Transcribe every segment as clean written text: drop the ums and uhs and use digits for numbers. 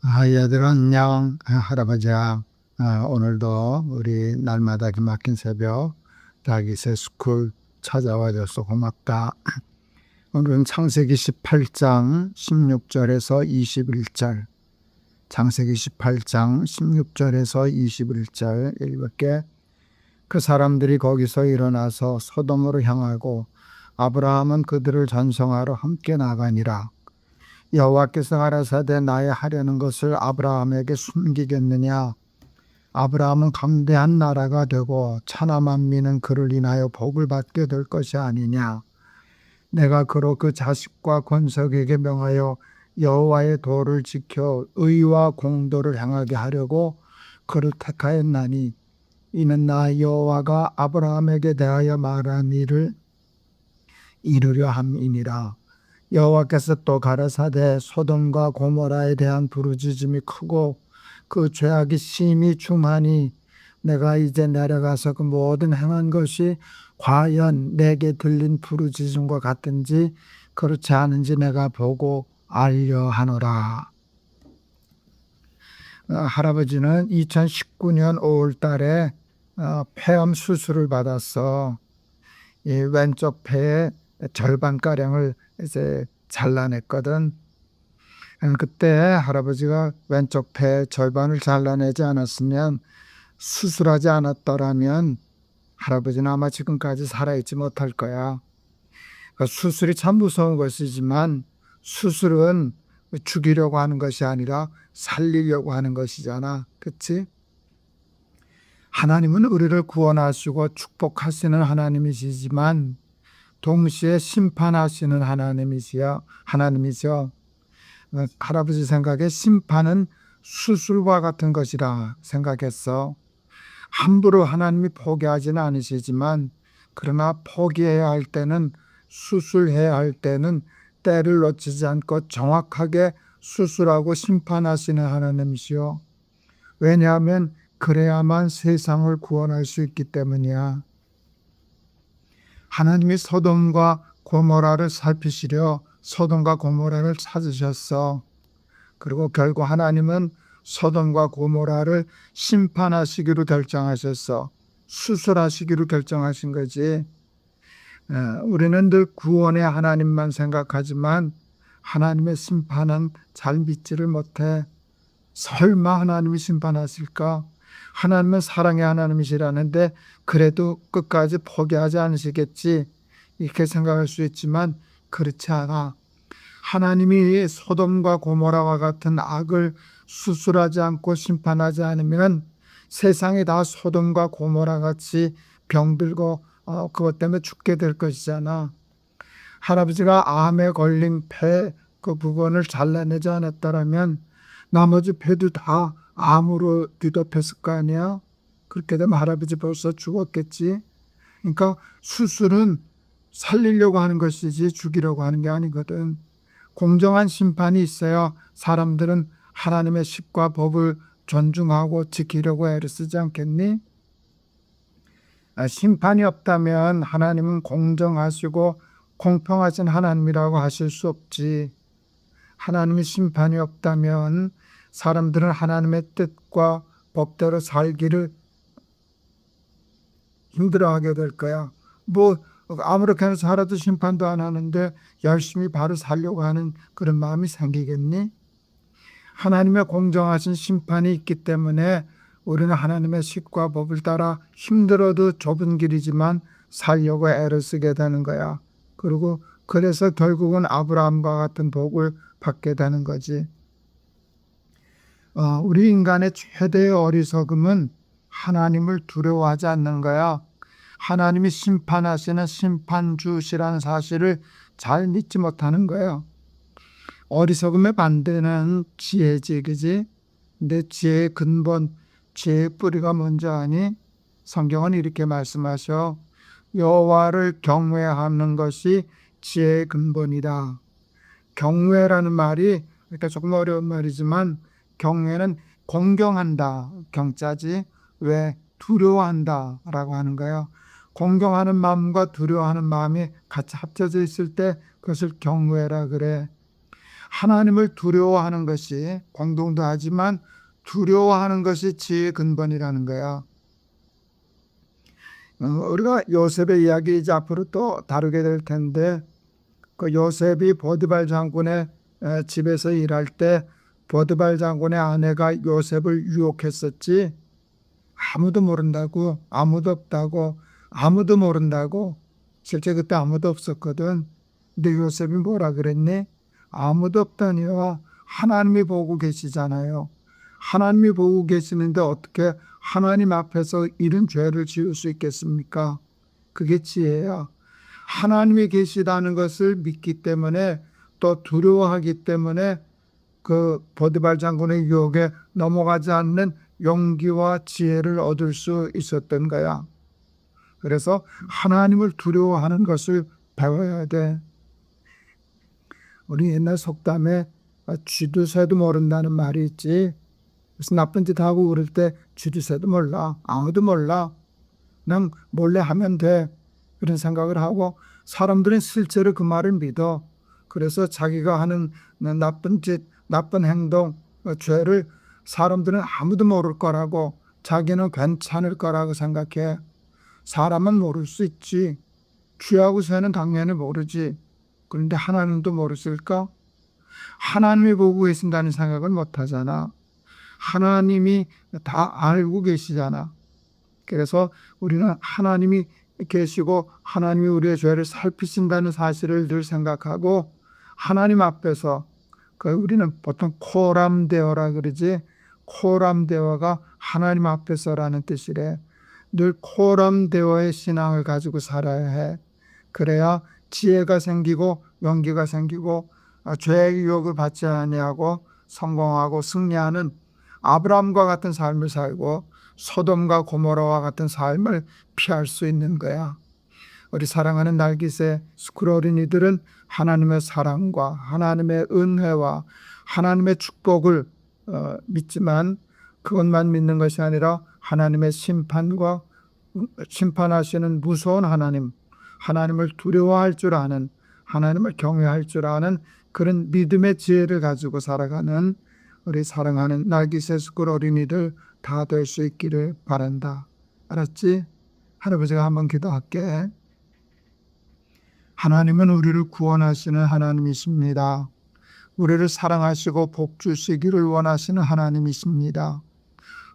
얘들아, 안녕. 할아버지야. 오늘도 우리 날마다 기막힌 새벽 다기새 스쿨 찾아와줘서 고맙다. 오늘은 창세기 18장 16절에서 21절, 창세기 18장 16절에서 21절 읽을게. 그 사람들이 거기서 일어나서 소돔으로 향하고 아브라함은 그들을 전송하러 함께 나가니라. 여호와께서 가라사대 나의 하려는 것을 아브라함에게 숨기겠느냐? 아브라함은 강대한 나라가 되고 천하 만민은 그를 인하여 복을 받게 될 것이 아니냐? 내가 그로 그 자식과 권속에게 명하여 여호와의 도를 지켜 의와 공도를 행하게 하려고 그를 택하였나니 이는 나 여호와가 아브라함에게 대하여 말한 일을 이루려 함이니라. 여호와께서 또 가라사대 소돔과 고모라에 대한 부르짖음이 크고 그 죄악이 심히 중하니 내가 이제 내려가서 그 모든 행한 것이 과연 내게 들린 부르짖음과 같은지 그렇지 않은지 내가 보고 알려 하노라. 할아버지는 2019년 5월 달에 폐암 수술을 받았어. 이 왼쪽 폐의 절반가량을 이제 잘라냈거든. 그때 할아버지가 왼쪽 폐 절반을 잘라내지 않았으면, 수술하지 않았더라면 할아버지는 아마 지금까지 살아있지 못할 거야. 수술이 참 무서운 것이지만 수술은 죽이려고 하는 것이 아니라 살리려고 하는 것이잖아. 그치? 하나님은 우리를 구원하시고 축복하시는 하나님이시지만 동시에 심판하시는 하나님이죠. 할아버지 생각에 심판은 수술과 같은 것이라 생각했어. 함부로 하나님이 포기하지는 않으시지만 그러나 포기해야 할 때는, 수술해야 할 때는 때를 놓치지 않고 정확하게 수술하고 심판하시는 하나님이시요. 왜냐하면 그래야만 세상을 구원할 수 있기 때문이야. 하나님이 소돔과 고모라를 살피시려 소돔과 고모라를 찾으셨어. 그리고 결국 하나님은 소돔과 고모라를 심판하시기로 결정하셨어. 수술하시기로 결정하신 거지. 우리는 늘 구원의 하나님만 생각하지만 하나님의 심판은 잘 믿지를 못해. 설마 하나님이 심판하실까? 하나님은 사랑의 하나님이시라는데 그래도 끝까지 포기하지 않으시겠지, 이렇게 생각할 수 있지만 그렇지 않아. 하나님이 소돔과 고모라와 같은 악을 수술하지 않고 심판하지 않으면 세상이 다 소돔과 고모라 같이 병들고 그것 때문에 죽게 될 것이잖아. 할아버지가 암에 걸린 폐 그 부분을 잘라내지 않았더라면 나머지 폐도 다 암으로 뒤덮였을 거 아니야. 그렇게 되면 할아버지 벌써 죽었겠지. 그러니까 수술은 살리려고 하는 것이지 죽이려고 하는 게 아니거든. 공정한 심판이 있어야 사람들은 하나님의 십과 법을 존중하고 지키려고 애를 쓰지 않겠니? 심판이 없다면 하나님은 공정하시고 공평하신 하나님이라고 하실 수 없지. 하나님의 심판이 없다면 사람들은 하나님의 뜻과 법대로 살기를 힘들어하게 될 거야. 아무렇게나 살아도 심판도 안 하는데 열심히 바로 살려고 하는 그런 마음이 생기겠니? 하나님의 공정하신 심판이 있기 때문에 우리는 하나님의 십과 법을 따라 힘들어도 좁은 길이지만 살려고 애를 쓰게 되는 거야. 그래서 결국은 아브라함과 같은 복을 받게 되는 거지. 우리 인간의 최대의 어리석음은 하나님을 두려워하지 않는 거야. 하나님이 심판하시는 심판주시라는 사실을 잘 믿지 못하는 거예요. 어리석음의 반대는 지혜지, 그지? 근데 지혜의 근본, 지혜의 뿌리가 뭔지 아니? 성경은 이렇게 말씀하셔. 여호와를 경외하는 것이 지혜의 근본이다. 경외라는 말이 그러니까 조금 어려운 말이지만 경외는 공경한다, 경자지. 왜? 두려워한다 라고 하는 거예요. 공경하는 마음과 두려워하는 마음이 같이 합쳐져 있을 때 그것을 경외라 그래. 하나님을 두려워하는 것이, 공동도 하지만 두려워하는 것이 지혜의 근본이라는 거야. 우리가 요셉의 이야기 이제 앞으로 또 다루게 될 텐데, 그 요셉이 보디발 장군의 집에서 일할 때 보디발 장군의 아내가 요셉을 유혹했었지. 아무도 모른다고, 아무도 없다고, 아무도 모른다고. 실제 그때 아무도 없었거든. 근데 요셉이 뭐라 그랬니? 아무도 없다니요. 하나님이 보고 계시잖아요. 하나님이 보고 계시는데 어떻게 하나님 앞에서 이런 죄를 지을 수 있겠습니까? 그게 지혜야. 하나님이 계시다는 것을 믿기 때문에, 또 두려워하기 때문에 그 보디발 장군의 유혹에 넘어가지 않는 용기와 지혜를 얻을 수 있었던 거야. 그래서 하나님을 두려워하는 것을 배워야 돼. 우리 옛날 속담에 쥐도 새도 모른다는 말이 있지. 그래서 나쁜 짓 하고 그럴 때 쥐도 새도 몰라. 아무도 몰라. 그냥 몰래 하면 돼. 그런 생각을 하고 사람들은 실제로 그 말을 믿어. 그래서 자기가 하는 나쁜 짓, 나쁜 행동, 죄를 사람들은 아무도 모를 거라고, 자기는 괜찮을 거라고 생각해. 사람은 모를 수 있지. 쥐하고 새는 당연히 모르지. 그런데 하나님도 모르실까? 하나님이 보고 계신다는 생각을 못 하잖아. 하나님이 다 알고 계시잖아. 그래서 우리는 하나님이 계시고 하나님이 우리의 죄를 살피신다는 사실을 늘 생각하고, 하나님 앞에서, 우리는 보통 코람데오라 그러지. 코람데오가 하나님 앞에서라는 뜻이래. 늘 코람데오의 신앙을 가지고 살아야 해. 그래야 지혜가 생기고 용기가 생기고 죄의 유혹을 받지 아니하고 성공하고 승리하는 아브라함과 같은 삶을 살고 소돔과 고모라와 같은 삶을 피할 수 있는 거야. 우리 사랑하는 날기새 스쿨 어린이들은 하나님의 사랑과 하나님의 은혜와 하나님의 축복을 믿지만, 그것만 믿는 것이 아니라 하나님의 심판과 심판하시는 무서운 하나님, 하나님을 두려워할 줄 아는, 하나님을 경외할 줄 아는 그런 믿음의 지혜를 가지고 살아가는 우리 사랑하는 날기새 스쿨 어린이들 다 될 수 있기를 바란다. 알았지? 할아버지가 한번 기도할게. 하나님은 우리를 구원하시는 하나님이십니다. 우리를 사랑하시고 복 주시기를 원하시는 하나님이십니다.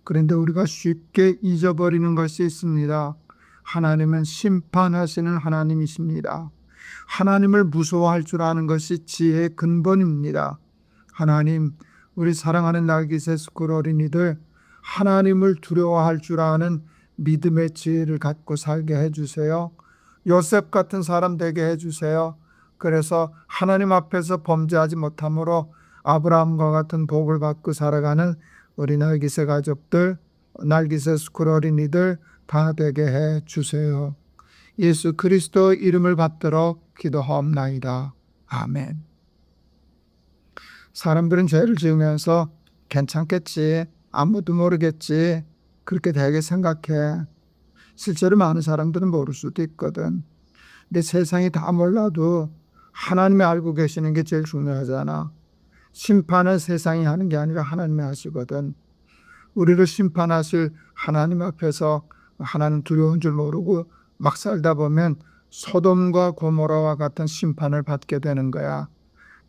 그런데 우리가 쉽게 잊어버리는 것이 있습니다. 하나님은 심판하시는 하나님이십니다. 하나님을 무서워할 줄 아는 것이 지혜의 근본입니다. 하나님, 우리 사랑하는 날기새 스쿨 어린이들 하나님을 두려워할 줄 아는 믿음의 지혜를 갖고 살게 해주세요. 요셉 같은 사람 되게 해주세요. 그래서 하나님 앞에서 범죄하지 못함으로 아브라함과 같은 복을 받고 살아가는 우리 날기새 가족들, 날기새 스쿨 어린이들 다 되게 해주세요. 예수 그리스도 이름을 받들어 기도하옵나이다. 아멘. 사람들은 죄를 지으면서 괜찮겠지, 아무도 모르겠지, 그렇게 되게 생각해. 실제로 많은 사람들은 모를 수도 있거든. 근데 세상이 다 몰라도 하나님이 알고 계시는 게 제일 중요하잖아. 심판은 세상이 하는 게 아니라 하나님이 하시거든. 우리를 심판하실 하나님 앞에서 하나님 두려운 줄 모르고 막 살다 보면 소돔과 고모라와 같은 심판을 받게 되는 거야.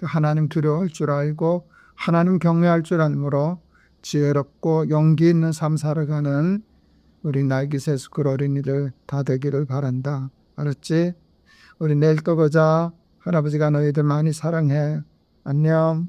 하나님 두려워할 줄 알고 하나님 경외할 줄 알므로 지혜롭고 용기 있는 삶 살아가는 우리 날기새 스쿨 어린이들 다 되기를 바란다. 알았지? 우리 내일 또 보자. 할아버지가 너희들 많이 사랑해. 안녕.